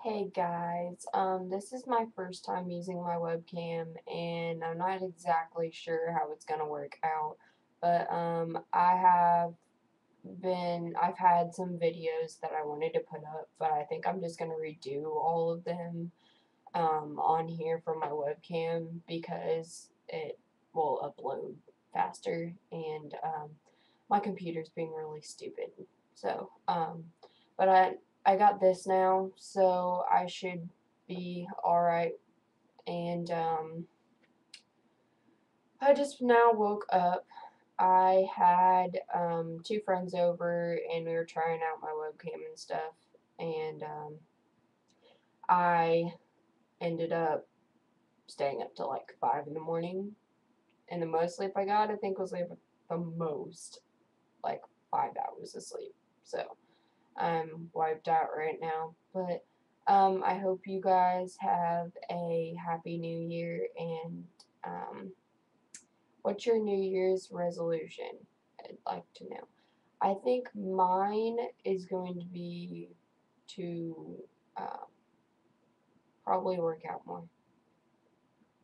Hey guys, this is my first time using my webcam and I'm not exactly sure how it's gonna work out, but I've had some videos that I wanted to put up, but I think I'm just gonna redo all of them on here from my webcam because it will upload faster and my computer's being really stupid. So, but I got this now, so I should be alright. And I just now woke up. I had two friends over and we were trying out my webcam and stuff. And I ended up staying up till like 5 in the morning. And the most sleep I got, I think, was like the most, like 5 hours of sleep. So I'm wiped out right now. But I hope you guys have a happy new year. And what's your New Year's resolution? I'd like to know. I think mine is going to be to uh, probably work out more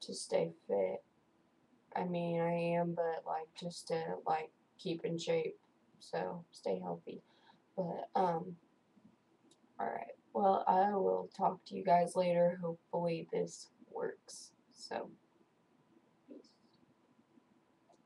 to stay fit. I mean, I am, but like just to like keep in shape, so stay healthy. But all right. Well, I will talk to you guys later. Hopefully this works. So.